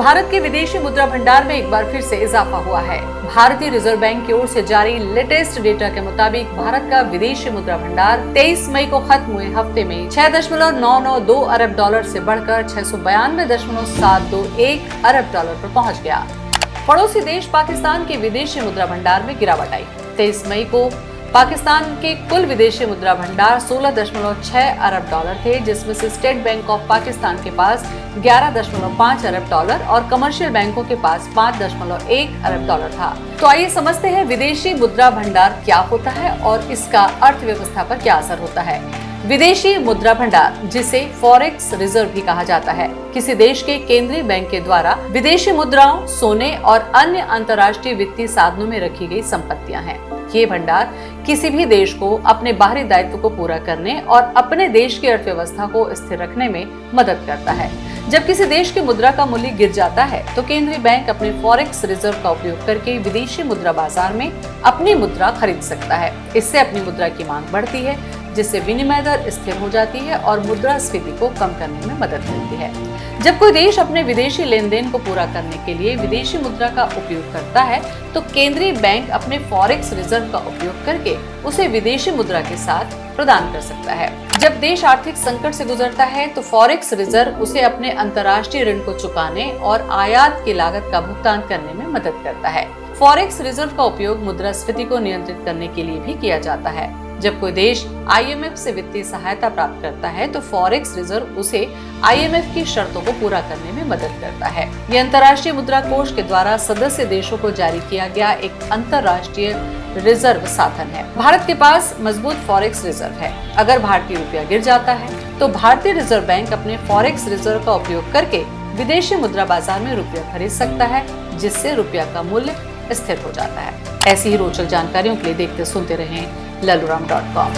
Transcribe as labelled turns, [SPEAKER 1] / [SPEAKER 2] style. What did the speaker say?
[SPEAKER 1] भारत के विदेशी मुद्रा भंडार में एक बार फिर से इजाफा हुआ है। भारतीय रिजर्व बैंक की ओर से जारी लेटेस्ट डेटा के मुताबिक भारत का विदेशी मुद्रा भंडार 23 मई को खत्म हुए हफ्ते में 6.992 अरब डॉलर से बढ़कर 692.721 अरब डॉलर पर पहुंच गया। पड़ोसी देश पाकिस्तान के विदेशी मुद्रा भंडार में गिरावट आई। 23 मई को पाकिस्तान के कुल विदेशी मुद्रा भंडार 16.6 अरब डॉलर थे, जिसमें से स्टेट बैंक ऑफ पाकिस्तान के पास 11.5 अरब डॉलर और कमर्शियल बैंकों के पास 5.1 अरब डॉलर था। तो आइए समझते हैं विदेशी मुद्रा भंडार क्या होता है और इसका अर्थव्यवस्था पर क्या असर होता है। विदेशी मुद्रा भंडार, जिसे फॉरेक्स रिजर्व भी कहा जाता है, किसी देश के केंद्रीय बैंक के द्वारा विदेशी मुद्राओं, सोने और अन्य अंतर्राष्ट्रीय वित्तीय साधनों में रखी गई संपत्तियां हैं। ये भंडार किसी भी देश को अपने बाहरी दायित्व को पूरा करने और अपने देश की अर्थव्यवस्था को स्थिर रखने में मदद करता है। जब किसी देश की मुद्रा का मूल्य गिर जाता है तो केंद्रीय बैंक अपने फॉरेक्स रिजर्व का उपयोग करके विदेशी मुद्रा बाजार में अपनी मुद्रा खरीद सकता है। इससे अपनी मुद्रा की मांग बढ़ती है, जिससे विनिमय दर स्थिर हो जाती है और मुद्रास्फीति को कम करने में मदद मिलती है। जब कोई देश अपने विदेशी लेन देन को पूरा करने के लिए विदेशी मुद्रा का उपयोग करता है तो केंद्रीय बैंक अपने फॉरेक्स रिजर्व का उपयोग करके उसे विदेशी मुद्रा के साथ प्रदान कर सकता है। जब देश आर्थिक संकट से गुजरता है तो फॉरेक्स रिजर्व उसे अपने अंतर्राष्ट्रीय ऋण को चुकाने और आयात की लागत का भुगतान करने में मदद करता है। फॉरेक्स रिजर्व का उपयोग मुद्रास्फीति को नियंत्रित करने के लिए भी किया जाता है। जब कोई देश IMF से वित्तीय सहायता प्राप्त करता है तो फॉरेक्स रिजर्व उसे IMF की शर्तों को पूरा करने में मदद करता है। यह अंतर्राष्ट्रीय मुद्रा कोष के द्वारा सदस्य देशों को जारी किया गया एक अंतर्राष्ट्रीय रिजर्व साधन है। भारत के पास मजबूत फॉरेक्स रिजर्व है। अगर भारतीय रुपया गिर जाता है तो भारतीय रिजर्व बैंक अपने फॉरेक्स रिजर्व का उपयोग करके विदेशी मुद्रा बाजार में रुपया खरीद सकता है, जिससे रुपया का मूल्य स्थिर हो जाता है। ऐसी ही रोचक जानकारियों के लिए देखते सुनते रहें laluram.com।